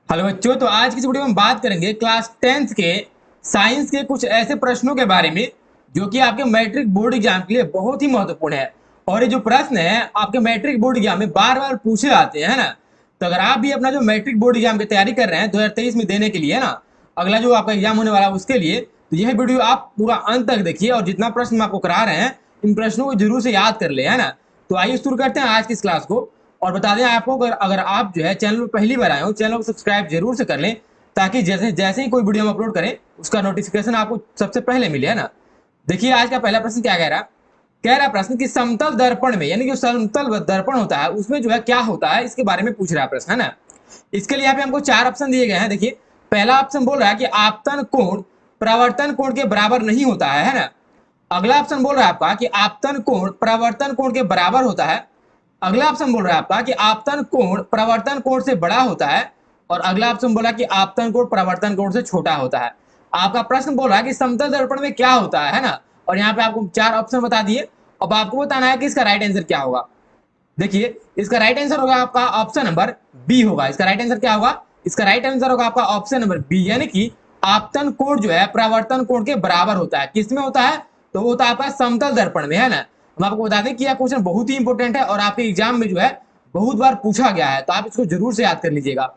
Hello बच्चों, तो आज की इस वीडियो में हम बात करेंगे क्लास 10th के साइंस के कुछ ऐसे प्रश्नों के बारे में जो कि आपके मैट्रिक बोर्ड एग्जाम के लिए बहुत ही महत्वपूर्ण है। और ये जो प्रश्न है आपके मैट्रिक बोर्ड एग्जाम में बार बार पूछे जाते हैं, है ना। तो अगर आप भी अपना जो मैट्रिक बोर्ड एग्जाम की तैयारी कर रहे हैं 2023 में देने के लिए, है ना, अगला जो आपका एग्जाम होने वाला है उसके लिए, तो यह वीडियो आप पूरा अंत तक देखिए और जितना प्रश्न हम आपको करा रहे हैं इन प्रश्नों को जरूर से याद कर ले, है ना। तो आइए शुरू करते हैं आज की इस क्लास को। और बता दें आपको, अगर आप जो है चैनल पर पहली बार आए हो, चैनल को सब्सक्राइब जरूर से कर लें ताकि जैसे जैसे ही कोई वीडियो हम अपलोड करें उसका नोटिफिकेशन आपको सबसे पहले मिले, है ना। देखिए आज का पहला प्रश्न क्या कह रहा है प्रश्न कि समतल दर्पण में, यानी कि समतल दर्पण होता है उसमें जो है क्या होता है, इसके बारे में पूछ रहा है प्रश्न, है ना। इसके लिए यहाँ पे हमको चार ऑप्शन दिए गए हैं। देखिए पहला ऑप्शन बोल रहा है कि आपतन कोण प्रवर्तन कोण के बराबर नहीं होता है ना। अगला ऑप्शन बोल रहा है आपका कि आपतन कोण प्रवर्तन कोण के बराबर होता है। अगला ऑप्शन बोल रहा है आपका कि आपतन कोण प्रवर्तन कोण से बड़ा होता है। और अगला ऑप्शन बोला कि आपतन कोण प्रवर्तन कोण से छोटा होता है। आपका प्रश्न बोल रहा है कि समतल दर्पण में क्या होता है ना। और यहाँ पे आपको चार ऑप्शन बता दिए। अब आपको बताना है कि इसका राइट आंसर क्या होगा। देखिए इसका राइट आंसर होगा आपका ऑप्शन नंबर बी होगा। इसका राइट आंसर क्या होगा? इसका राइट आंसर होगा आपका ऑप्शन नंबर बी, यानी कि आपतन कोण जो है प्रवर्तन कोण के बराबर होता है। किसमें होता है? तो वो होता है आपका समतल दर्पण में, है ना। हम आपको बता दें कि यह क्वेश्चन बहुत ही इंपॉर्टेंट है और आपके एग्जाम में जो है बहुत बार पूछा गया है, तो आप इसको जरूर से याद कर लीजिएगा।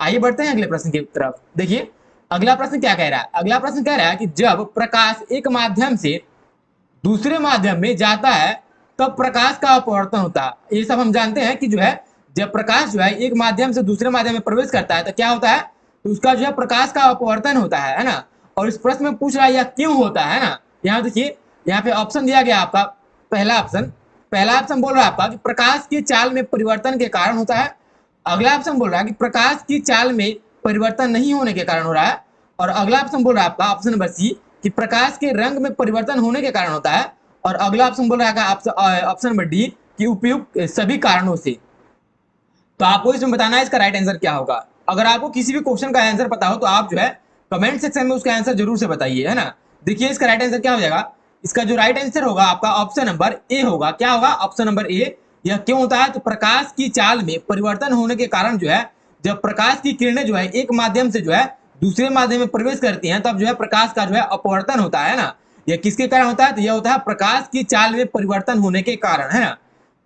आइए बढ़ते हैं अगले प्रश्न की तरफ। देखिए अगला प्रश्न क्या कह रहा है। अगला प्रश्न कह रहा है कि जब प्रकाश एक माध्यम से दूसरे माध्यम में जाता है तब प्रकाश का अपवर्तन होता है। ये सब हम जानते हैं कि जो है जब प्रकाश जो है एक माध्यम से दूसरे माध्यम में प्रवेश करता है तो क्या होता है, तो उसका जो है प्रकाश का अपवर्तन होता है ना। और इस प्रश्न में पूछ रहा है यह क्यों होता है ना। यहाँ देखिए यहाँ पे ऑप्शन दिया गया आपका पहला ऑप्शन बोल रहा है आपका कि प्रकाश की चाल में परिवर्तन के कारण होता है। अगला ऑप्शन बोल रहा है कि प्रकाश की चाल में परिवर्तन नहीं होने के कारण हो रहा है। और अगला ऑप्शन बोल रहा है आपका ऑप्शन नंबर सी कि प्रकाश के रंग में परिवर्तन होने के कारण होता है। और अगला ऑप्शन बोल रहा है ऑप्शन नंबर डी कि उपयुक्त सभी कारणों से। तो आपको इसमें बताना है इसका राइट आंसर क्या होगा। अगर आपको किसी भी क्वेश्चन का आंसर पता हो तो आप जो है कमेंट सेक्शन में उसका आंसर जरूर से बताइए, है ना। देखिए इसका राइट आंसर क्या हो जाएगा। इसका जो राइट आंसर होगा आपका ऑप्शन नंबर ए होगा। क्या होगा? Option number A. यह क्यों होता है? तो प्रकाश की चाल में परिवर्तन होने के कारण जो है जब प्रकाश की किरणें जो है एक माध्यम से जो है दूसरे माध्यम में प्रवेश करती हैं तब जो है प्रकाश का जो है अपवर्तन होता है ना। यह किसके कारण होता है? तो यह होता है प्रकाश की चाल में परिवर्तन होने के कारण, है ना।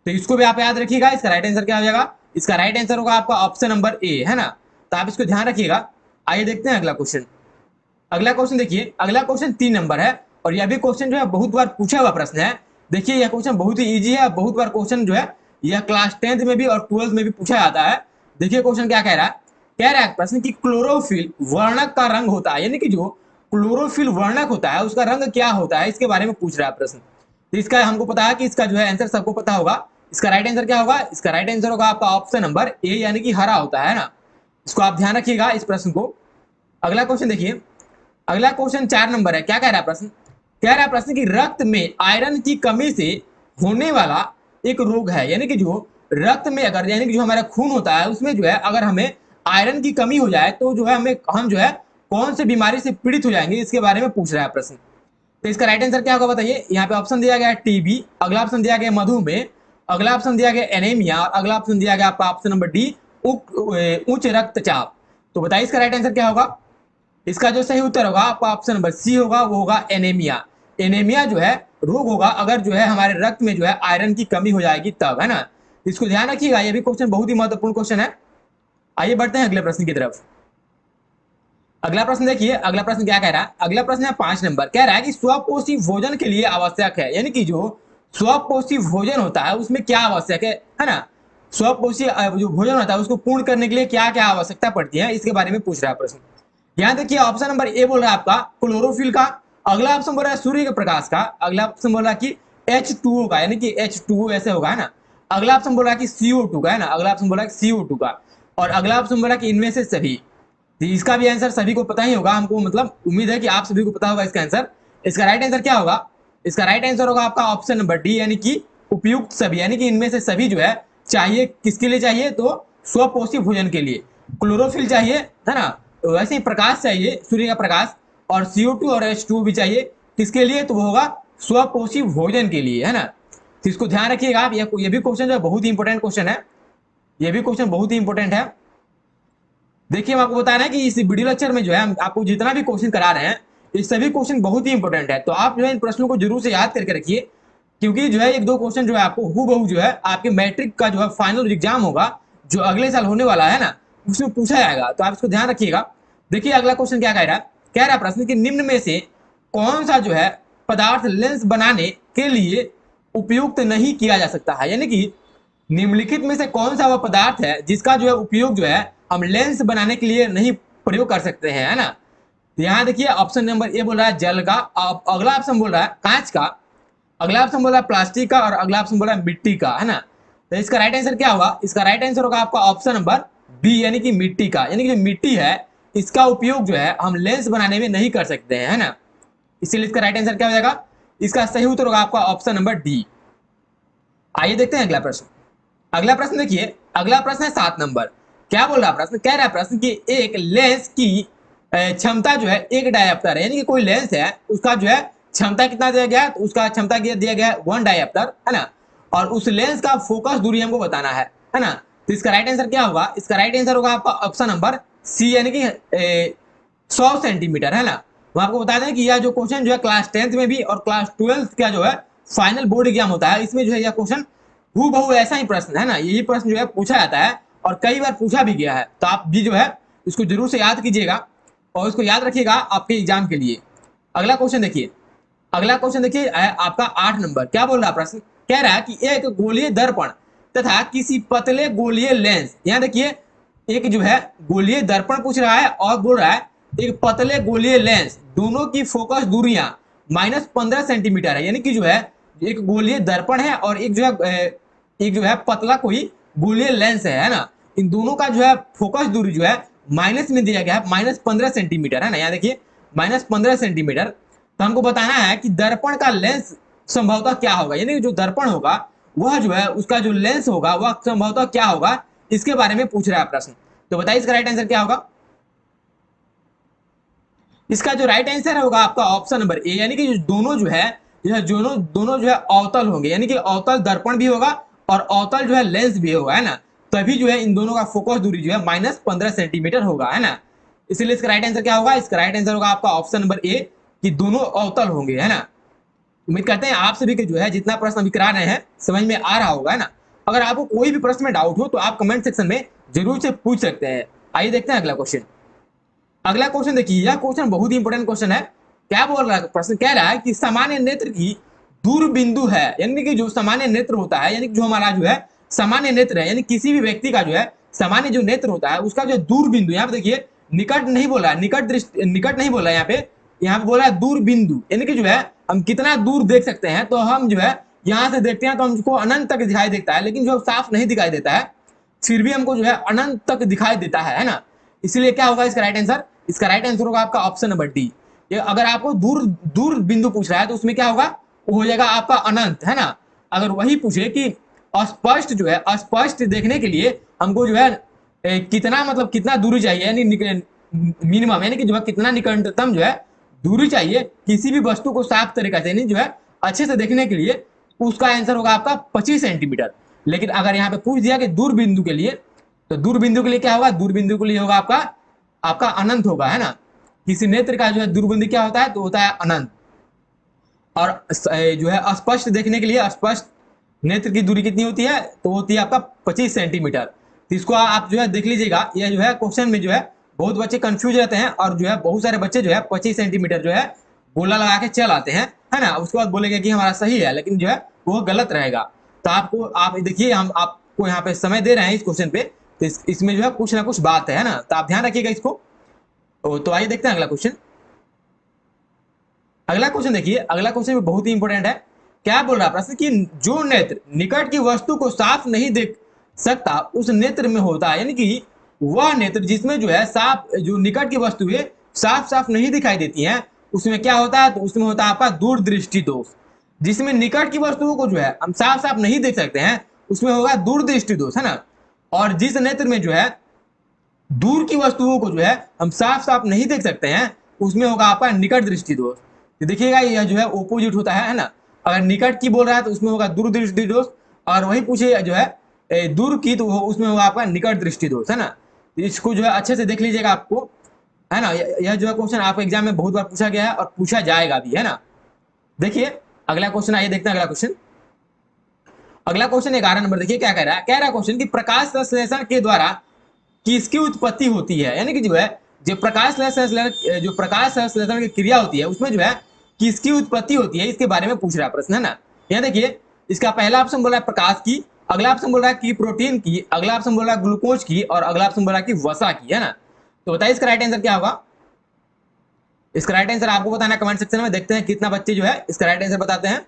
तो इसको भी आप याद रखिएगा। इसका राइट आंसर क्या हो जाएगा? इसका राइट आंसर होगा आपका ऑप्शन नंबर ए, है ना। तो आप इसको ध्यान रखिएगा। आइए देखते हैं अगला क्वेश्चन। अगला क्वेश्चन देखिए, अगला क्वेश्चन 3 नंबर है और यह भी क्वेश्चन जो है बहुत बार पूछा हुआ प्रश्न है। देखिए यह क्वेश्चन बहुत ही इजी है। बहुत बार क्वेश्चन जो है यह क्लास 10th में भी और 12th में भी पूछा जाता है। देखिए क्वेश्चन क्या कह रहा है। कह रहा है प्रश्न की क्लोरोफिल वर्णक का रंग होता है, यानी कि जो क्लोरोफिल वर्णक होता है उसका रंग क्या होता है, इसके बारे में पूछ रहा है प्रश्न। तो इसका हमको पता है कि इसका जो है आंसर सबको पता होगा। इसका राइट आंसर क्या होगा? इसका राइट आंसर होगा आपका ऑप्शन नंबर ए, यानी कि हरा होता है ना। इसको आप ध्यान रखिएगा इस प्रश्न को। अगला क्वेश्चन देखिए, अगला क्वेश्चन 4 नंबर है। क्या कह रहा है प्रश्न? कह रहा है प्रश्न कि रक्त में आयरन की कमी से होने वाला एक रोग है, यानी कि जो रक्त में अगर, यानी कि जो हमारा खून होता है उसमें जो है अगर हमें आयरन की कमी हो जाए तो जो है हम जो है कौन से बीमारी से पीड़ित हो जाएंगे, इसके बारे में पूछ रहा है प्रश्न। तो इसका राइट आंसर क्या होगा बताइए। यहाँ पे ऑप्शन दिया गया है टीबी, अगला ऑप्शन दिया गया मधुमेह, अगला ऑप्शन दिया गया एनीमिया और अगला ऑप्शन दिया गया आपका ऑप्शन नंबर डी उच्च रक्तचाप। तो बताइए इसका राइट आंसर क्या होगा। इसका जो सही उत्तर होगा आपका ऑप्शन नंबर सी होगा, वो होगा एनीमिया। एनीमिया जो है रोग होगा अगर जो है हमारे रक्त में जो है आयरन की कमी हो जाएगी तब, है ना। इसको ध्यान रखिएगा, ये भी क्वेश्चन बहुत ही महत्वपूर्ण क्वेश्चन है। आइए बढ़ते हैं अगले प्रश्न की तरफ। अगला प्रश्न देखिए, अगला प्रश्न क्या कह रहा है। अगला प्रश्न है 5 नंबर। कह रहा है कि स्वपोषी भोजन के लिए आवश्यक है, यानी कि जो स्वपोषी भोजन होता है उसमें क्या आवश्यक है ना। स्वपोषी जो भोजन होता है उसको पूर्ण करने के लिए क्या क्या आवश्यकता पड़ती है, इसके बारे में पूछ रहा है प्रश्न। यहाँ देखिए ऑप्शन नंबर ए बोल रहा है आपका क्लोरोफिल का, अगला ऑप्शन बोल रहा है सूर्य के प्रकाश का, अगला ऑप्शन बोल रहा है कि H2O का, यानी कि H2O ऐसे होगा, है ना। अगला ऑप्शन बोल रहा है कि CO2 का, है ना। अगला ऑप्शन बोल रहा है कि CO2 का। और अगला ऑप्शन बोल रहा है कि इनमें से सभी। तो इसका भी आंसर सभी को पता ही होगा, हमको मतलब उम्मीद है कि आप सभी को पता होगा इसका आंसर। इसका राइट आंसर क्या होगा? इसका राइट आंसर होगा आपका ऑप्शन नंबर डी, यानी कि उपयुक्त सभी, यानी कि इनमें से सभी जो है चाहिए। किसके लिए चाहिए? तो स्वपोषी भोजन के लिए क्लोरोफिल चाहिए, है ना। तो वैसे ही प्रकाश चाहिए, सूर्य का प्रकाश, और CO2 और H2O भी चाहिए। किसके लिए? तो वो होगा स्वपोषी भोजन के लिए, है ना। तो इसको ध्यान रखिएगा आप। ये भी क्वेश्चन जो है बहुत ही इंपॉर्टेंट क्वेश्चन है। ये भी क्वेश्चन बहुत ही इंपॉर्टेंट है। देखिए हम आपको बता रहे हैं कि इस वीडियो लेक्चर में जो है हम आपको जितना भी क्वेश्चन करा रहे हैं ये सभी क्वेश्चन बहुत ही इंपॉर्टेंट है, तो आप जो है इन प्रश्नों को जरूर से याद करके रखिए, क्योंकि जो है एक दो क्वेश्चन जो है आपको हूबहू जो है आपके मैट्रिक का जो है फाइनल एग्जाम होगा जो अगले साल होने वाला है ना, उसमें पूछा जाएगा, तो आप इसको ध्यान रखिएगा। देखिए अगला क्वेश्चन क्या कह रहा है प्रश्न कि निम्न में से कौन सा जो है पदार्थ लेंस बनाने के लिए उपयुक्त नहीं किया जा सकता है, यानी कि निम्नलिखित में से कौन सा वह पदार्थ है जिसका जो है उपयोग जो है हम लेंस बनाने के लिए नहीं प्रयोग कर सकते हैं, है ना। तो यहाँ देखिए ऑप्शन नंबर ए बोल रहा है जल का, अगला ऑप्शन बोल रहा है कांच का, अगला ऑप्शन बोल रहा है प्लास्टिक का और अगला ऑप्शन बोल रहा है मिट्टी का, है ना। तो इसका राइट आंसर क्या होगा, इसका राइट आंसर होगा आपका ऑप्शन नंबर बी यानी कि मिट्टी का, यानी कि जो मिट्टी है इसका उपयोग जो है हम लेंस बनाने में नहीं कर सकते हैं, है ना। इसीलिए इसका राइट आंसर क्या हो जाएगा, इसका सही उत्तर होगा आपका ऑप्शन नंबर डी। आइए देखते हैं अगला प्रश्न। अगला प्रश्न देखिए, अगला प्रश्न है 7 नंबर। क्या बोल रहा है प्रश्न, कह रहा है प्रश्न कि एक लेंस की क्षमता जो है एक डायप्टर है, यानी कि कोई लेंस है उसका जो है क्षमता कितना दिया गया है, तो उसका क्षमता दिया गया है 1 डायप्टर, है ना। और उस लेंस का फोकस दूरी हमको बताना है ना। तो इसका राइट आंसर क्या होगा, इसका राइट आंसर होगा आपका ऑप्शन नंबर सी यानी कि 100 सेंटीमीटर, है ना। तो आपको बता दें कि यह जो क्वेश्चन जो है क्लास 10th में भी और क्लास 12th का जो है फाइनल बोर्ड एग्जाम होता है इसमें जो है यह क्वेश्चन हूबहू ऐसा ही प्रश्न है ना, यही प्रश्न जो है पूछा जाता है और कई बार पूछा भी गया है, तो आप भी जो है इसको जरूर से याद कीजिएगा और इसको याद रखिएगा आपके एग्जाम के लिए। अगला क्वेश्चन देखिए, अगला क्वेश्चन देखिए आपका 8 नंबर। क्या बोल रहा है प्रश्न, कह रहा है कि एक गोलीय दर्पण तथा किसी पतले गोलीय लेंस, यहाँ देखिए एक जो है गोलीय दर्पण पूछ रहा है और बोल रहा है एक पतले गोलीय लेंस, दोनों की फोकस दूरियां -15 सेंटीमीटर है, यानी कि जो है एक गोलीय दर्पण है और एक जो है पतला कोई गोलीय लेंस है ना। इन दोनों का जो है फोकस दूरी जो है माइनस में दिया गया है -15 सेंटीमीटर, है ना। यहाँ देखिए -15 सेंटीमीटर। तो हमको बताना है कि दर्पण का लेंस संभवतः क्या होगा, यानी जो दर्पण होगा वह जो है उसका जो लेंस होगा वह संभवतः क्या होगा, इसके बारे में पूछ रहा है प्रश्न। तो बताइए इसका राइट आंसर क्या होगा। इसका जो राइट आंसर होगा आपका ऑप्शन नंबर ए, यानी कि दोनों जो है यह दोनों जो है अवतल होंगे, यानी कि अवतल दर्पण भी होगा और अवतल जो है लेंस भी होगा, है ना। तभी जो है इन दोनों का फोकस दूरी जो है -15 सेंटीमीटर होगा, है ना। इसलिए इसका राइट आंसर क्या होगा, इसका राइट आंसर होगा आपका ऑप्शन नंबर ए कि दोनों अवतल होंगे, है ना। उम्मीद करते हैं आप सभी के जो है जितना प्रश्न अभी करा रहे हैं समझ में आ रहा होगा, है ना। अगर आपको कोई भी प्रश्न में डाउट हो तो आप कमेंट सेक्शन में जरूर से पूछ सकते हैं। आइए देखते हैं अगला क्वेश्चन। अगला क्वेश्चन देखिए, यह क्वेश्चन बहुत ही इंपॉर्टेंट क्वेश्चन है। क्या बोल रहा है प्रश्न, कह रहा है कि सामान्य नेत्र की दूर बिंदु है, यानी कि जो सामान्य नेत्र होता है, यानी कि जो हमारा जो है सामान्य नेत्र है, यानी किसी भी व्यक्ति का जो है सामान्य जो नेत्र होता है उसका जो दूर बिंदु, यहाँ पे देखिए निकट नहीं बोला है, निकट दृष्टि निकट नहीं बोला है, यहाँ पे बोला है दूर बिंदु, यानी कि जो है हम कितना दूर देख सकते हैं। तो हम जो है यहाँ से देखते हैं तो हमको अनंत तक दिखाई देता है, लेकिन जो साफ नहीं दिखाई देता है फिर भी हमको जो है अनंत तक दिखाई देता है ना। इसलिए क्या होगा इसका राइट आंसर, इसका राइट आंसर होगा आपका ऑप्शन नंबर डी। ये अगर आपको दूर दूर बिंदु पूछ रहा है तो उसमें क्या होगा, वो हो जाएगा आपका अनंत, है ना। अगर वही पूछे कि अस्पष्ट जो है अस्पष्ट देखने के लिए हमको जो है कितना मतलब कितना दूरी चाहिए, यानी मिनिमम, यानी कि जो है कितना निकटतम जो है दूरी चाहिए किसी भी वस्तु को साफ तरीका से, यानी जो है अच्छे से देखने के लिए, उसका आंसर होगा आपका 25 सेंटीमीटर। लेकिन अगर यहाँ पे पूछ दिया कि दूर बिंदु के लिए, तो दूर बिंदु के लिए क्या होगा, दूर बिंदु के लिए होगा आपका आपका अनंत होगा, है ना। किसी नेत्र का जो है दूरबिंदु क्या होता है, तो होता है अनंत। और जो है स्पष्ट देखने के लिए स्पष्ट नेत्र की दूरी कितनी होती है, तो होती है आपका 25 सेंटीमीटर। तो इसको आप जो है देख लीजिएगा, यह जो है क्वेश्चन में जो है बहुत बच्चे कंफ्यूज रहते हैं और जो है बहुत सारे बच्चे जो है 25 सेंटीमीटर जो है गोला लगा के चल आते हैं, है ना। उसके बाद बोलेंगे कि हमारा सही है, लेकिन जो है वो गलत रहेगा। तो आपको आप देखिए हम आपको यहाँ पे समय दे रहे हैं इस क्वेश्चन पे, तो इसमें जो है कुछ ना कुछ बात है ना, तो आप ध्यान रखिएगा इसको। तो आइए देखते हैं अगला क्वेश्चन। अगला क्वेश्चन देखिए, अगला क्वेश्चन भी बहुत ही इंपॉर्टेंट है। क्या बोल रहा है प्रश्न कि जो नेत्र निकट की वस्तु को साफ नहीं देख सकता उस नेत्र में होता है, यानी कि वह नेत्र जिसमें जो है साफ जो निकट की वस्तु है साफ साफ नहीं दिखाई देती है, उसमें क्या होता है, तो उसमें होता है आपका दूरदृष्टि दोष। जिसमें निकट की वस्तुओं को जो है हम साफ साफ नहीं देख सकते हैं उसमें होगा दूरदृष्टि दोष, है ना। और जिस नेत्र में जो है दूर की वस्तुओं को जो है हम साफ साफ नहीं देख सकते हैं उसमें होगा आपका निकट दृष्टि दोष। तो देखिएगा यह जो है ओपोजिट होता है ना। अगर निकट की बोल रहा है तो उसमें होगा दूर दृष्टि दोष, और वही पूछे जो है दूर की तो उसमें होगा आपका निकट दृष्टि दोष, है ना। तो इसको जो है अच्छे से देख लीजिएगा आपको, है ना। यह जो है क्वेश्चन आपको एग्जाम में बहुत बार पूछा गया है और पूछा जाएगा भी, है ना। देखिए अगला क्वेश्चन, आइए देखते हैं अगला क्वेश्चन। अगला क्वेश्चन 11 नंबर, देखिए क्या कह रहा है। कह रहा है क्वेश्चन कि प्रकाश संश्लेषण के द्वारा किसकी उत्पत्ति होती है, यानी कि जो है जो प्रकाश संश्लेषण की क्रिया होती है उसमें जो है किसकी उत्पत्ति होती है, इसके बारे में पूछ रहा है प्रश्न, है ना। यहाँ देखिए इसका पहला ऑप्शन बोल रहा है प्रकाश की, अगला ऑप्शन बोल रहा है कि प्रोटीन की, अगला ऑप्शन बोल रहा है ग्लूकोज की, और अगला ऑप्शन बोल रहा है कि वसा की, है ना। तो बताइए इसका राइट आंसर क्या होगा। इसका राइट आंसर आपको बताना है कमेंट सेक्शन में, देखते हैं कितना बच्चे जो है इसका राइट आंसर बताते हैं।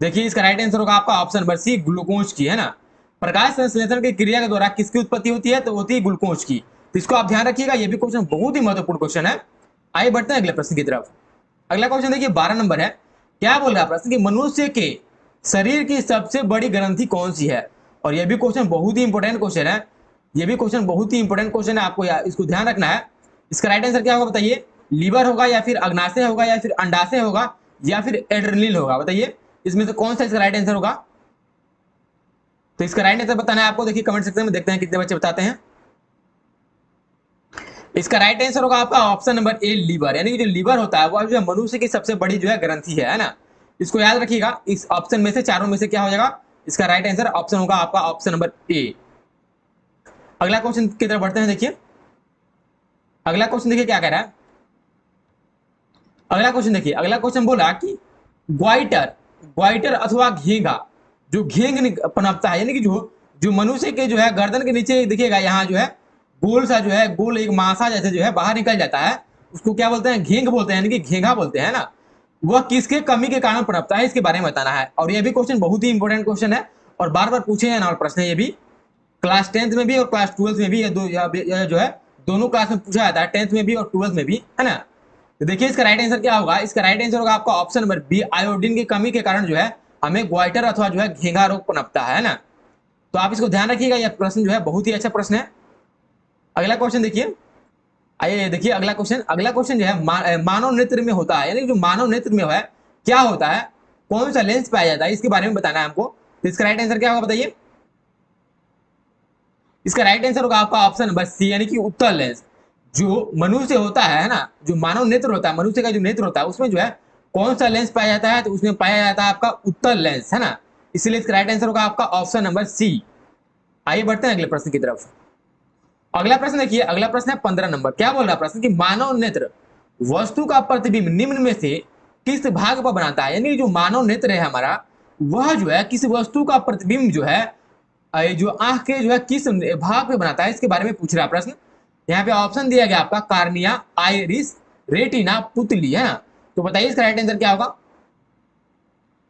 देखिए इसका राइट आंसर होगा आपका ऑप्शन नंबर सी, ग्लूकोज की, है ना। प्रकाश संश्लेषण की क्रिया के द्वारा किसकी उत्पत्ति होती है, तो होती है ग्लूकोज की। तो इसको आप ध्यान रखिएगा, ये भी क्वेश्चन बहुत ही महत्वपूर्ण क्वेश्चन है। आइए बढ़ते हैं अगले प्रश्न की तरफ। अगला क्वेश्चन देखिए 12 नंबर है। क्या बोल रहा है प्रश्न कि मनुष्य के शरीर की सबसे बड़ी ग्रंथि कौन सी है। और यह भी क्वेश्चन बहुत ही इंपॉर्टेंट क्वेश्चन है, यह भी क्वेश्चन बहुत ही इंपॉर्टेंट क्वेश्चन है, आपको इसको ध्यान रखना है। इसका राइट आंसर क्या होगा बताइए। लीवर होगा, या फिर अग्नाशय होगा, या फिर अंडाशय होगा, या फिर एड्रेनलिन होगा। बताइए इसमें से कौन सा इसका राइट आंसर होगा। तो इसका राइट आंसर बताना है आपको, देखिए कमेंट सेक्शन में, देखते हैं कितने बच्चे बताते हैं। इसका राइट आंसर होगा आपका ऑप्शन नंबर ए, लीवर। यानी कि जो लीवर होता है वो जो है मनुष्य की सबसे बड़ी जो है ग्रंथि है ना। इसको याद रखिएगा, इस ऑप्शन में से चारों में से क्या हो जाएगा, इसका राइट आंसर ऑप्शन होगा आपका ऑप्शन नंबर ए। अगला क्वेश्चन की तरफ बढ़ते हैं। देखिए अगला क्वेश्चन देखिए क्या कह रहा है। अगला क्वेश्चन देखिए, अगला क्वेश्चन बोला कि ग्वाइटर अथवा घेंघा, जो घेंघ पनपता है, यानी कि जो जो मनुष्य के जो है गर्दन के नीचे देखिएगा, यहाँ जो है गोल सा जो है, गोल एक मासा जैसे जो है बाहर निकल जाता है, उसको क्या बोलते हैं, घेंघ बोलते हैं, यानी कि घेंघा बोलते हैं ना। वह किसके कमी के कारण पनपता है, इसके बारे में बताना है। और यह भी क्वेश्चन बहुत ही इंपॉर्टेंट क्वेश्चन है और बार बार पूछे हैं ना प्रश्न, ये भी क्लास 10th में भी और क्लास 12th में भी, यह जो है दोनों क्लास में पूछा जाता है, 10th में भी और 12th में भी, है ना। तो देखिए इसका राइट आंसर क्या होगा। इसका राइट आंसर होगा आपका ऑप्शन नंबर बी, आयोडीन की कमी के कारण जो है हमें ग्वाइटर अथवा जो है घेंघा रोग पनपता है ना। तो आप इसको ध्यान रखिएगा, यह प्रश्न जो है बहुत ही अच्छा प्रश्न है। अगला क्वेश्चन देखिए, आइए देखिए अगला क्वेश्चन। अगला क्वेश्चन जो है मानव नेत्र में होता है, यानी जो मानव नेत्र में है क्या होता है, कौन सा लेंस पाया जाता है, इसके बारे में बताना है हमको। तो इसका राइट आंसर क्या होगा बताइए। इसका राइट आंसर होगा आपका ऑप्शन नंबर सी, यानी कि उत्तल लेंस। जो मनुष्य होता है ना, जो मानव नेत्र होता है, मनुष्य का जो नेत्र होता है उसमें जो है कौन सा लेंस पाया जाता है, तो उसमें पाया जाता है आपका उत्तल लेंस, है ना। इसलिए इसका राइट आंसर होगा आपका ऑप्शन नंबर सी। आइए बढ़ते हैं अगले प्रश्न की तरफ। अगला प्रश्न देखिए, अगला प्रश्न है 15 नंबर। क्या बोल रहा है प्रश्न कि मानव नेत्र वस्तु का प्रतिबिंब निम्न में से किस भाग पर बनाता है, यानी जो मानव नेत्र है हमारा, वह जो है किस वस्तु का प्रतिबिंब जो है जो आंख के जो है किस भाग पे बनाता है, इसके बारे में पूछ रहा है प्रश्न। यहाँ पे ऑप्शन दिया गया आपका कार्निया, आइरिस, रेटिना, पुतली, है ना। तो बताइए इसका राइट आंसर क्या होगा।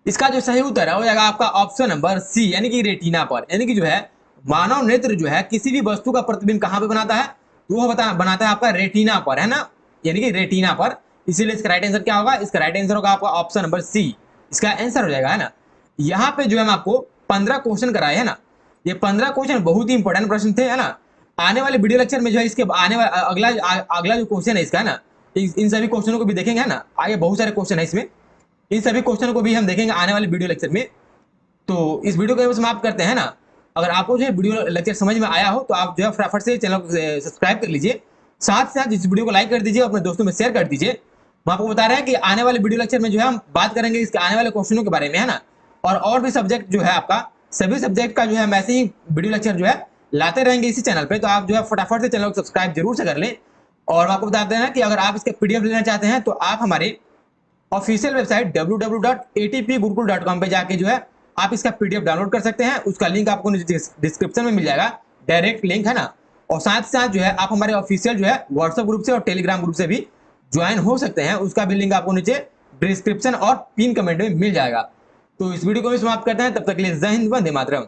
इसका जो सही उत्तर है हो जाएगा आपका ऑप्शन नंबर सी, यानी कि रेटिना पर। यानी कि जो है मानव नेत्र जो है किसी भी वस्तु का प्रतिबिंब कहाँ पे बनाता है, तो वो बनाता है आपका रेटिना पर, है ना, यानी कि रेटिना पर। इसीलिए इसका राइट आंसर क्या होगा। इसका राइट आंसर होगा आपका ऑप्शन नंबर सी, इसका आंसर हो जाएगा, है ना। यहाँ पे जो है आपको 15 क्वेश्चन कराए, है ना। ये 15 क्वेश्चन बहुत ही इंपॉर्टेंट प्रश्न थे, है ना। आने वाले वीडियो लेक्चर में जो है इसके आने वाला अगला जो क्वेश्चन है इसका, है ना, इन सभी क्वेश्चनों को भी देखेंगे, है ना। आगे बहुत सारे क्वेश्चन है इसमें, इन सभी क्वेश्चनों को भी हम देखेंगे आने वाले वीडियो लेक्चर में। तो इस वीडियो को समाप्त करते हैं ना। अगर आपको जो है वीडियो लेक्चर समझ में आया हो तो आप जो है फटाफट से चैनल को सब्सक्राइब कर लीजिए, साथ साथ इस वीडियो को लाइक कर दीजिए, अपने दोस्तों में शेयर कर दीजिए। हम आपको बता रहे हैं कि आने वाले वीडियो लेक्चर में जो है हम बात करेंगे इसके आने वाले क्वेश्चनों के बारे में, है ना। और भी सब्जेक्ट जो है आपका, सभी सब्जेक्ट का जो है ऐसे ही वीडियो लेक्चर जो है लाते रहेंगे इसी चैनल पे। तो आप जो है फटाफट से चैनल को सब्सक्राइब जरूर से कर लें। और आपको बताते हैं कि अगर आप इसके पीडीएफ लेना चाहते हैं तो आप हमारे ऑफिशियल वेबसाइट www.atpgurukul.com पे जाके जो है आप इसका पीडीएफ डाउनलोड कर सकते हैं। उसका लिंक आपको डिस्क्रिप्शन में मिल जाएगा, डायरेक्ट लिंक, है ना। और साथ साथ जो है आप हमारे ऑफिशियल जो है व्हाट्सएप ग्रुप से और टेलीग्राम ग्रुप से भी ज्वाइन हो सकते हैं, उसका भी लिंक आपको नीचे डिस्क्रिप्शन और पिन कमेंट में मिल जाएगा। तो इस वीडियो को भी समाप्त करते हैं, तब तक के लिए जय हिंद, वंदे मातरम।